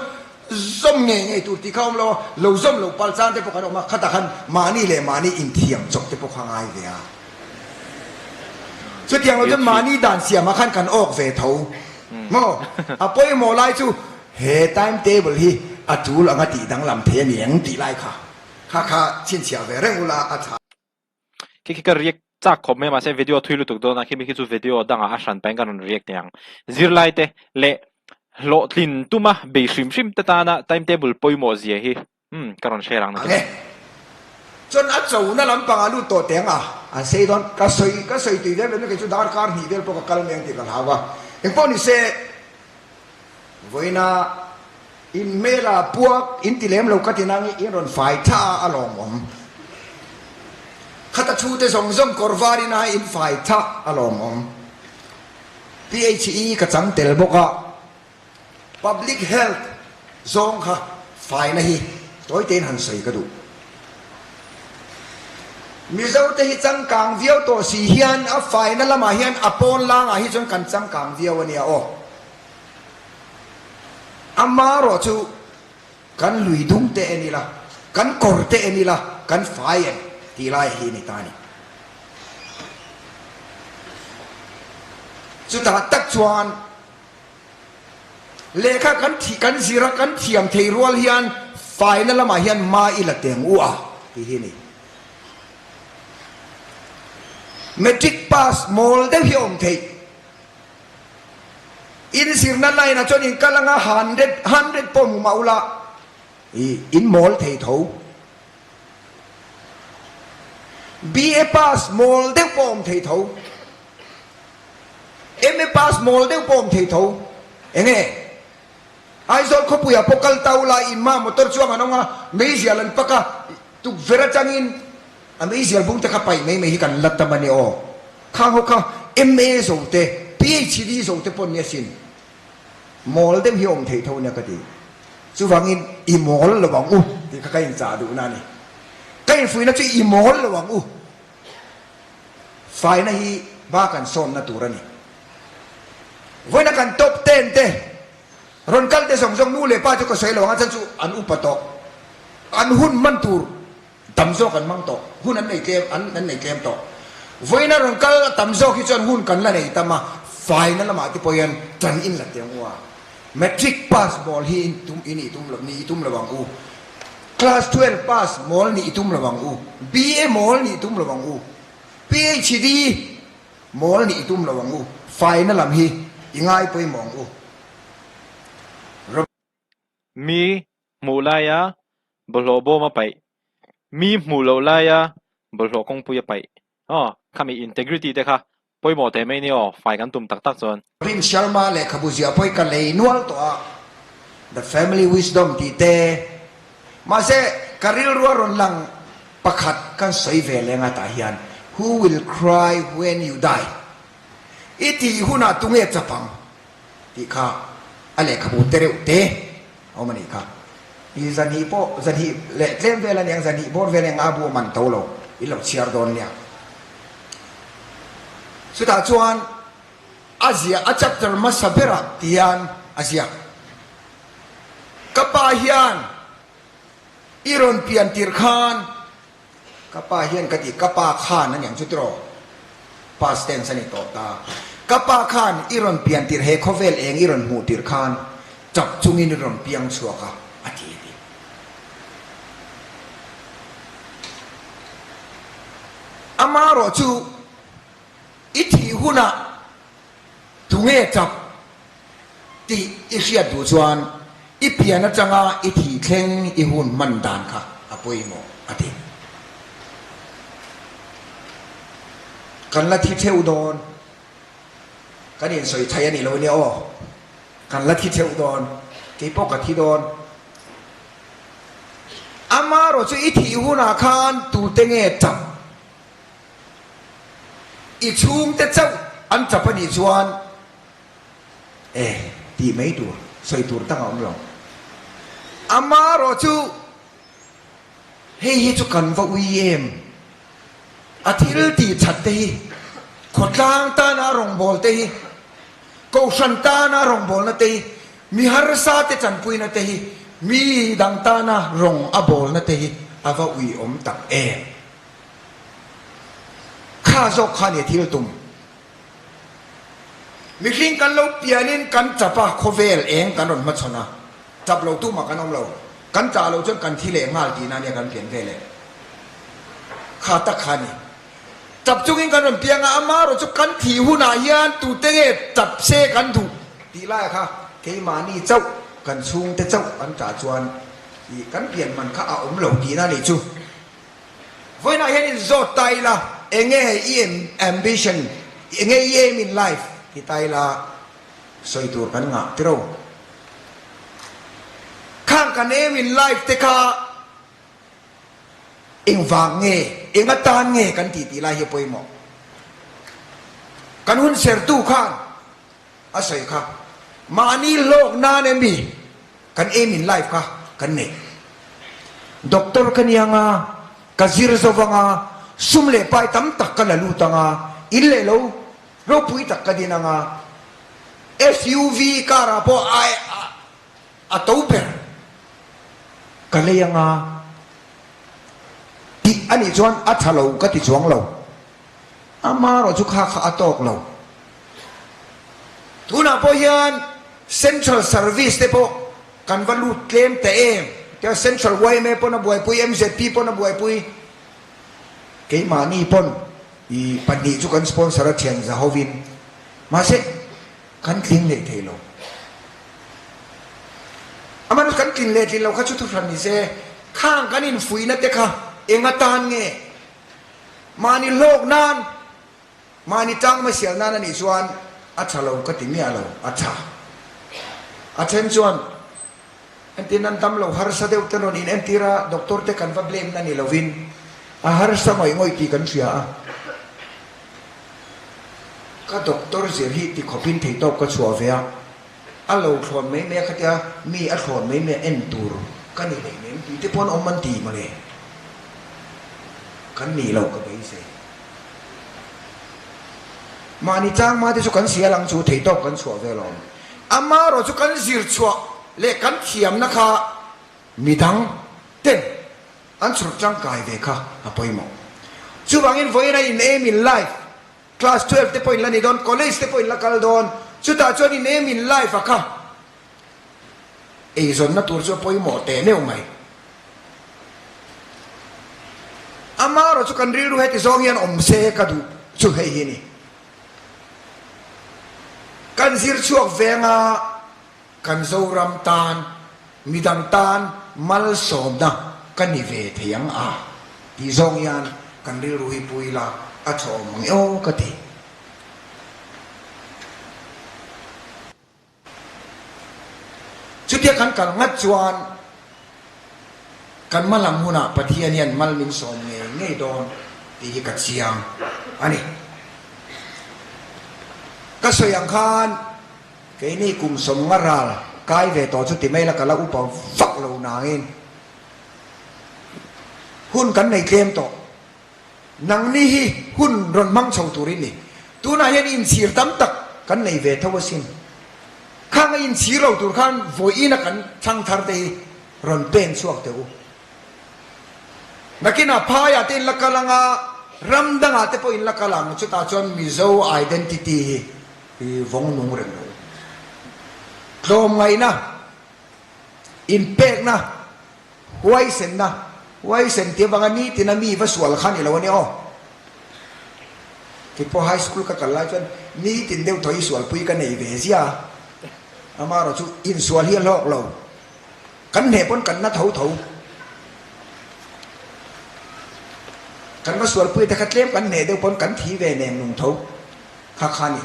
zom nghe tu ti khom lo lo zom lo pal chan te pokhan ma khata khan mani le mani in thiam chok te pokhang ai ve a chu tiang lo jan mani dan siam ma khan kan ok ve tho mo apoi mo lai chu he time table hi atul anga ti dang lam the niang ti lai kha kha chin chia ve reng ula a tha ki ka riek chak khom me ma se video thuilu tuk do na khi mi ki chu video danga a hran pang kan riek tiang zirlai te le lo thlin tuma be shrim shrim ta na timetable poimo zia hi karon sherang na chon a chou na lam pang alu to teng a sei don ka soi ti de le ke chu dar kar hi del po ka kal meng ti ka hawa en po ni se voina in mela puak in tilem lo ka tinang in ron fai tha along om khata chu te song song korvari na in fai tha along om PHE ka chang tel boka public health zong kha fai na hi toy ten han sei ka du mi zo te hi chang kang viau to si hian a fai na lama hian apon lang a hi chon kan chang kang viau ania o amaro chu kan lui dung te ani la kan kor te ani la kan fai en ti lai hi ni tani chu ta tak chuan lekha kan thi kan zira kan thiam thei rual hian final lama hian ma ila teng u a ti hi ni metric pass mol de hiom thei in sirna lai na chon in kalanga 100 pom maula in mol thei tho BA pass mol de pom thei tho MA pass mol de pom thei tho enge ai zol khopuya pokal taula in ma motor chuang anonga meizia lan paka tu vera changin ameizia bung ta kapai me hi kan latamani o khang ho kha MA zo te PhD zo te pon yasin mol dem hiom thei tho na ka ti chu wangin I mol lo wang u ti ka kain cha du na ni kain fui na chu I mol lo wang u fai na hi ba kan son na turani voi na kan top 10 te ron kal te song song nu le pa chu ko sei lo nga chan chu an upato an hun man tur tam zo kan mang to hun an nei kem an nei kem to voi na ron kal tam zo ki chan hun kan la nei tama final ma ti poyan tan in la te wa metric pass ball hi in itum lo ni itum lo wang u class 12 pass mol ni itum lo wang u BA mol ni itum lo wang u PhD mol ni itum lo wang u final am hi ingai poi mong u mi mulaya bolobo ma pai mi mulolaya bolo kong puya pai kami integrity te kha poimo te mai ni o fai kan tum tak tak chon Rim Sharma le khabuzia poi ka le nual to the family wisdom ti te ma se karil ruwa ron lang pakhat kan sei ve le nga ta hian who will cry when you die iti huna tunge chapang ti kha ale khabu tere te o mani kha I zani po zani le tlem ve la nyang zani bor ve le nga bu man to lo I lo chiar don nya suta chuan Asia a chapter masabera tian Asia kapa hian iron pian tir khan kapa hian kati kapa khan nan yang chutro past tense ani to ta kapa khan iron pian tir he khovel eng iron mu tir khan จับจุงินรอนเปียงชัวค่ะอาทิตย์อามารอจูอิทธิหุนะทุงเอจับที่อิเชียดูจวนอีเปียนจังอาอิทธิเคงอีหุ่นมันดานค่ะอปุยโมอาทิตย์กันละที่เทวดอนกันเห็นสวยไทยนี่เราเนี่ยอ๋อกันละที่เทวดอนกี่ปกติดอนอามาเราจะอิทธิหุนาคานตูเตงเอจับอีชุงเตเจ้าอันจับปนิจวนตีไม่ตัวสวยตัวตั้งเอาเราอามาเราจะเฮ้ยจุกันว่าวีเอ็มอาทิตย์ที่ชัดเตยขดล้างตาหน้ารองบอลเตยกูชันตาหน้ารองบอลนั่นเตยมีฮาร์ซาเตจันปุยนั่นเตยมีดังตาหน้ารองอบอลนั่นเตยอาว่าวีอมตักข้าจกขันทิลตุมมีคลิงกันเราเปียนินกันจับปะโคเวลเองกันรอนมัชนะจับเราตู้มากันอมเรากันจ่าเราจนกันที่เล่งาลทีนั่นเนี่ยกันเปลี่ยนเวลข้าตะขันจับจุกินกันรอนเปียงอามาเราจุกันที่หุนาเฮียนตูเตงจับเซกันถูกตีไล่ค่ะเกี่ยมานี่เจ้ากันซุงแต่เจ้ากันจ่าจวนกันเปลี่ยนมันข้าเอาอมเราทีนั่นนี่จูไว้น่าเห็นโจทย์ไตละเองambition เองin life ที่ไตละสวยตัวกันงะที่เราข้างกันin life แต่ข้าเองวางเองตานกันที่ละเฮียปอยหมอกันหุ่นเสือตู้ข้างอาศัยค่ะมานี่โลกน่าเนี่ยมีกันin life ค่ะกันเนี่ยด็อกเตอร์กันยังกันซิร์ซวังซุ่มเล่ไปตั้มตักกันละลูตังอินเล่เราเราปุยตักกันดีนังSUV การะพออัตโตเปอร์กันเลยยังที่อันนี้จวนอัตเราก็ติดจวงเราอามาเราจุกข้าอัตโตกเราทุนพอยัน Central Service เตปกันวันลูเคลมแต่เจ้า Central ไว้ไม่ปนบวยปุย MZP ปนบวยปุยเกี่ยมานี่ปนอีปันนี้จุกันสปอนเซอร์เชียงจะฮาวินมาเสกันกินเละเทโลอามันกันกินเละเทโลข้าชุดทุกท่านนี่เสข้างกันอินฟุยนั่นเด็กค่ะเองตานเงมานี่โลกนานมานี่จังไม่เสียนานนี่ชวนอัชเราก็ติมีอะไรอัชเช่นชวนอันที่นั่นทำเราฮาร์สเดวเตนนอินเอ็นทีระด็อกเตอร์เตกันว่าเบลมนั่นนี่เราวินฮาร์สง่อยที่กันเสียก็ด็อกเตอร์เสียที่ขอพินที่ตบก็ชัวร์เฟียอัลเราถอนไม่แม้ขณะมีอัลถอนไม่แม้เอ็นตูร์กันนี่เลยเนี่ยที่พ้นอมมันตีมาเลยกันนี่เราก็ไปเสียมานี่จ้างมาที่สุกันเสียหลังชูที่ตบกันชัวร์เฟียลองอามาเราสุกันสิร์ชัวเล็กกันเขียมนะคะมีดังเต้นอันสุดจังกายเวค่ะอภัยมั้งชูบังอินไว้ในin life class 12 te point la ni don college te point la kal don chuta choni name in life aka zon na tur cho poi mo te neu mai amaro chu kan riru heti zong yan om se ka du chu hei hi ni kan zir chuak venga kan zo ram tan midang tan mal som na kan ni ve thiang ti zong yan kan riru hi pui la a chom ngeo ka ti chutia kan kal ngat chuan kan malam huna pathian yan mal min som nge don ti ka chiang ani ka soyang khan ke ni kum som ngaral kai ve to chu ti mai la kala upa vak lo nangin hun kan nei kem to nang ni hi hun ron mang chau turin ni tu na hian in sir tam tak kan nei ve thawasin khang in sir lo tur khan voi ina kan chang thar te ron pen suak te u nakina phaya tin lakalanga ramdanga te po in lakalang chu ta chon mizo identity hi vong nung reng lo klom ngai na in pek na huai sen tia banga ni tinami va sual khan ilawani o ki po high school ka kalai chuan ni tin deu thoi sual pui ka nei ve zia ama ro chu in sual hi lok lo kan ne pon kan na thau kan va sual pui ta khatlem kan ne deu pon kan thi ve nem nung thau kha khani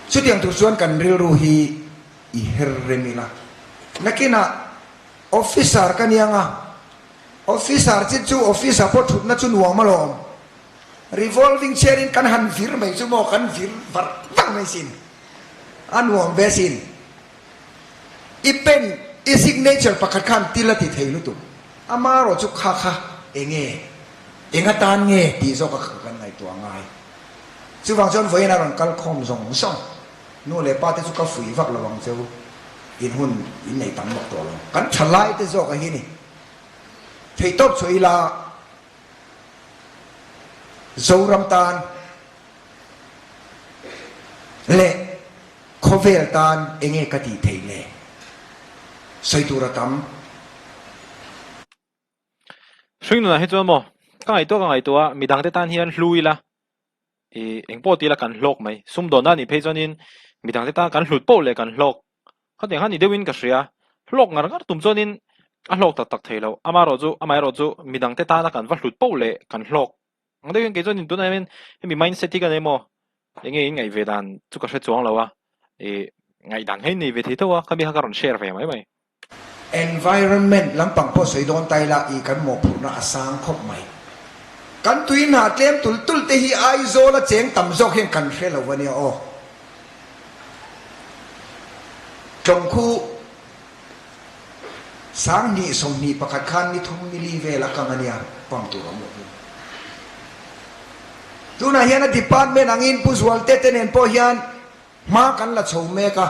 chu tiang tu chuan kan ril ru hi i herremila nakina officer kanianga officer chu officer po thut na chu nuang malom revolving chair in kan han vir mai chu mo kan vir var tang mai sin anuang besin ipen i signature pakhat khan tilati theilu tu amaro chu kha enga tan nge ti zo ka kan ngai tua ngai chu wang chon voina ron kal khom song no le pa te chu ka fui vak lawang cheu in hun in nei tam mok to lo kan thalai te zo ka hi ni thei top choi la zoram tan le khovel tan enge ka ti thei le soi tu ra tam swing na hi chu mo ka ngai to midang te tan hian hlui la eng po ti la kan hlok mai sum don na ni phei chonin midang te ta kan hlut po le kan hlok khateng han ni dewin ka hria hlok ngar tum chonin a hlok tak theilo amai ro chu midang te ta na kan va hlut po le kan hlok ang dewin ke chonin tuna men mi mindset ti ka nemo enge in ngai ve dan chu ka hre chuang lawa ngai dan hei nei ve thi to wa kami ha karon share ve mai environment lampang po soi don tai la i kan mo phu na asang khop mai kan tuin ha tlem tul te hi ai zo la cheng tam zok hen kan hre lo wani o trong khu sang ni song ni pakhat khan ni thum ni li ve la kang ania pam tu ram lo tu na hian a department angin puzual te nen po hian ma kan la chho me ka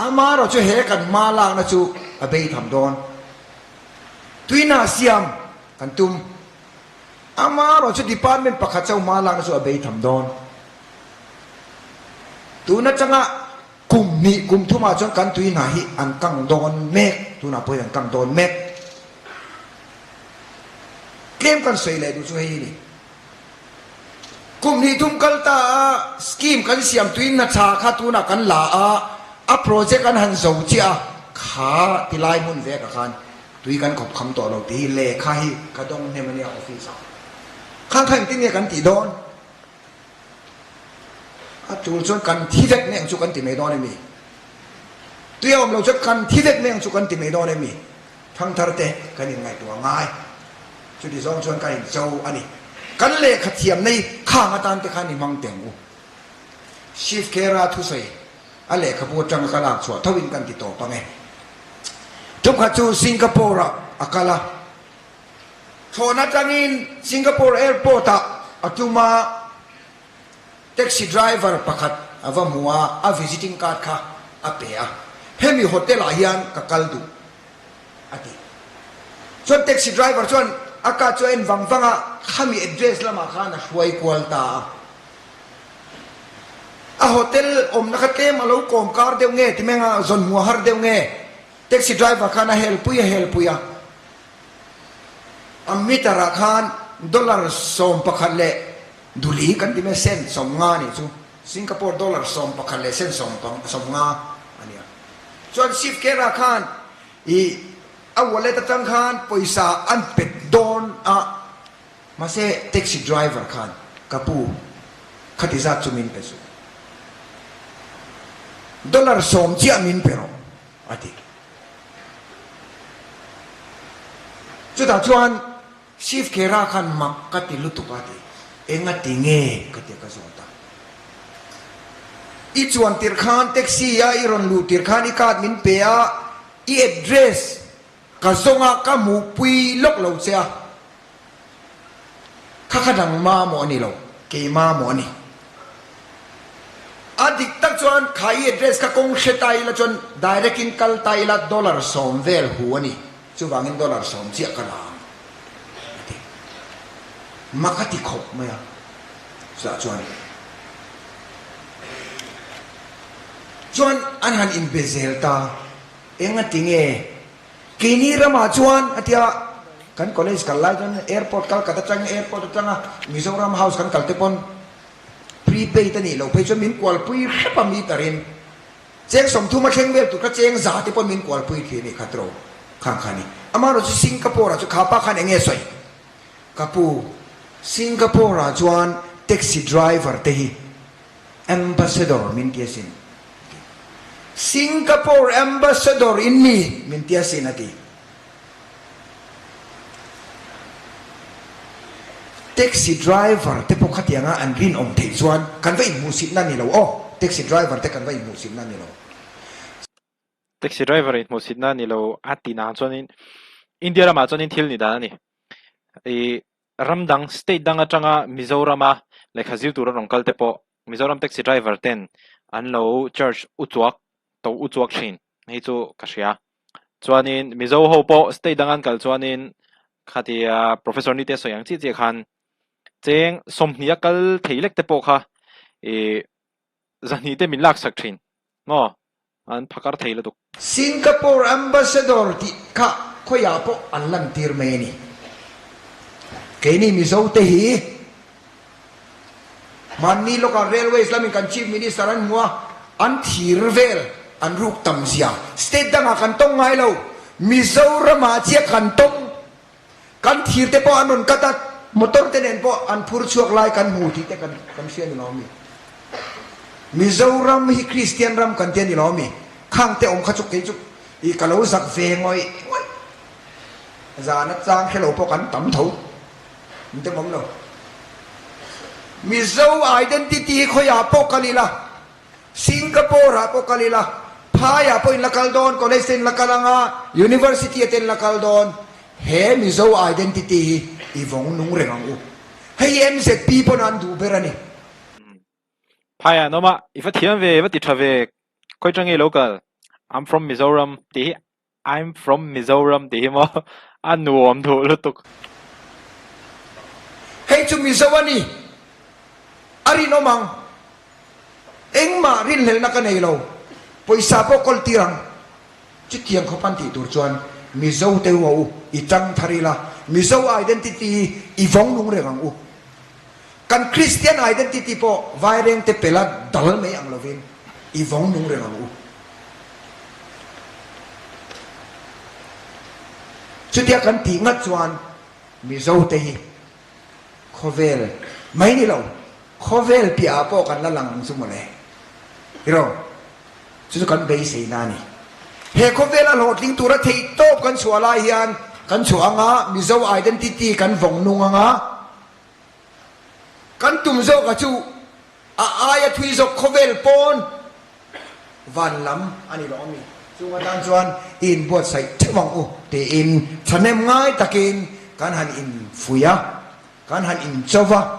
ama ro chu he kan ma lang na chu abei tham don tuina siam kan tum ama ro chu department pakhat chau ma lang na chu abei tham don tu na changa kum thuma chon kan tuina hi an kang don mek tu na po an kang don mek kem kan sei le du chu hi ni kum ni thum kalta scheme kan siam tuin na cha kha tu na kan la a project an han zo chi a kha tilai mun ve ka khan tui kan khop kham to lo ti le kha hi ka dong ne mania office khang khang tin ne kan ti don a chul chon kan thi vek ne chu kan ti me don mi tui om lo chu kan thi vek ne chu kan ti me don mi thang thar te kan in ngai tua ngai chu di zong chon kan zo ani kan le kha thiam nei kha nga tan te khan ni mang teng u shift kera thu sei a le kha bu tang ka lak chwa thawin kan ti to pa nge tum kha chu Singapore akala thona tangin Singapore airport atuma taxi driver pakhat avamua a visiting card kha apea hemi hotel a hian ka kaldu ati chon taxi driver chon aka choin wangwanga khami address lama khana huai kwalta a hotel om nakate malo kom kar deu nge timenga zon muhar deu nge taxi driver khana helpuya amitara khan dollar som pakhalle duli kan time sen som nga ni chu Singapore dollar som pakhalle sen som nga ania chon ship kera khan I awale ta tang khan poisa an pet don a mase taxi driver khan kapu khatiza chumin pesu dollar som chi amin pero ati chuta chuan shift kera khan makati lutupati enga tinge kate ka zota I chuan tir khan taxi ya iron lu tir khan I kat min pe a I address ka zonga ka mu pui lok lo chia khakadang ma mo ni lo ke ma mo ni adik tak chuan khai address ka kong shetai la chon direct in kal tai la dollar som vel hu ani chu wangin dollar som chia kala makati khop maya sa chuan chuan an han in bezel ta enga tinge kini rama chuan atia kan college kal lai chuan airport kal kata chang airport changa Mizoram house kan kal te pon prepaid ani lo pe chuan min kwal pui pa mi tarin cheng som thu ma kheng vel tu ka cheng za te pon min kwal pui thi ni khatro khang khani amaro chu Singapore chu khapa khan enge soi kapu Singapore chuan taxi driver te hi ambassador min tiesin Singapore ambassador in ni min tiesin ati taxi driver te pokhatianga an rin om thei chuan kan vai musit na ni lo taxi driver te kan vai musit na ni lo taxi driver it mo sidna ni lo atina chonin India rama chonin thil ni da ni e ramdang state dang atanga Mizorama le khazir tur rongkal te po Mizoram taxi driver ten an lo church uchuak to uchuak thin hei chu kashia chuanin Mizo ho po state dangan kal chuanin khatia professor ni te soyang chi che khan cheng somhnia kal theilek te po kha e zani te min lak sak thin no an phakar theila tu Singapore ambassador ti kha khoya po an lam tir me ni keni Mizo te hi Mani local railway Islamic kan chief minister an mua an thirvel an ruk tam sia state danga kan tong ngai lo Mizoram a chia kan tong kan thir te po anon kata motor te nen po an phur chuak lai kan mu ti te kan sia ni lo mi Mizoram hi Christian ram kan te ni lo mi khang te om khachuk ke chuk I kalau zak ve ngoi za na chang khelo po kan tam tho te mom lo Mizo identity khoya po kalila Singapore ha po kalila phaya po in lakal don college in lakalanga university in lakal don he Mizo identity ivong nung rengang u hey MZP po nan du berani phaya noma ifa thiam ve ifa ti thave koi change local I'm from Mizoram ti I'm from Mizoram ti mo anuom thu lutuk hey chu Mizo ani ari no mang engma rin hel na kanay lo poisa po kol tirang chitiang ko panti tur chuan Mizo te wo itang tharila Mizo identity ivong nung rengang u kan Christian identity po vaireng te pela dal me ang lovin ivong nung rengang u chutia kan tingat chuan Mizo te hi khovel mai ni lo khovel pia po kan lalang sumole hiro chu kan bei sei nani he khovel a lot ling tura thei top kan suala hian kan chuanga Mizo identity kan vong nunganga kan tumzo ka chu a aya thui zo khovel pon van lam ani lo mi chu dan chuan in buat sai thewang u te in thanem ngai takin kan han in fuya kan han in chova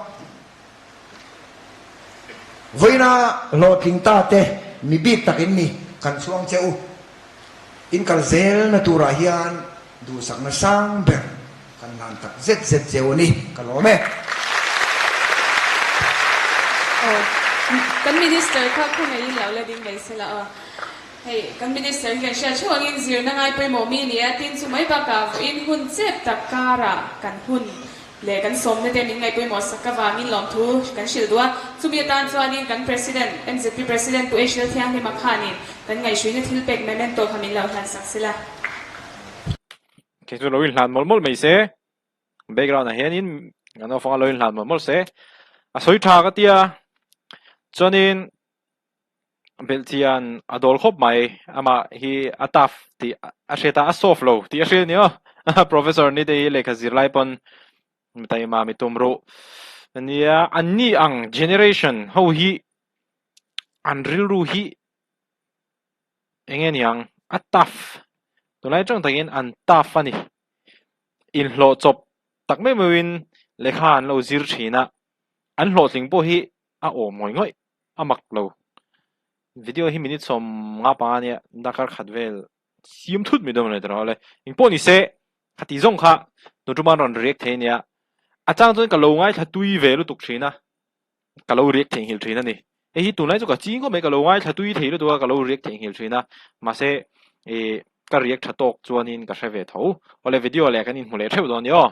Voina loting tate mi bit takin ni kan suang cheu in kalzel na turahian du sak na sang ber kan nan tak zet cheu ni kalome kan minister kha khu nei lo la ding mai sela hey kan minister kan sha chuang in zir na ngai pe mo mi ni atin chu mai ba ka in hun chep takara kan hun le kan som ne te min ngai pe mo sakawa min lom thu kan shil dua chumi tan chuanin kan president MZP president pu Asia thiang ni makhani kan ngai shui ne thil pek memento khamin lo han saksila ke chu loil han mol mai se background a hianin ngano phong loil han mol se a soi tha ka tia chonin beltian adol khop mai ama hi ataf ti asheta asof lo ti ashel ni professor ni de le khazir lai pon mitai ma mi tumro ania anni ang generation ho hi anril ru hi engen yang ataf to lai chang tagin an taf ani in hlo chop tak me mewin lekhan lo zir thina an hlo tling po hi a o moi ngoi amak lo video hi minute som nga pa ania dakar khatvel sium thut mi dom le drole ingpo ni se khati zong kha no tuman ron react the nia achang chon ka lo ngai tha tui ve lu tuk thina ka lo react thing hil thina ni hi tu nai chu ka chi ko me ka lo ngai thatui thei lo tu ka lo react thei hil thina ma se ka react thatok chuanin ka hreve tho ole video le kan in hmule theu don yo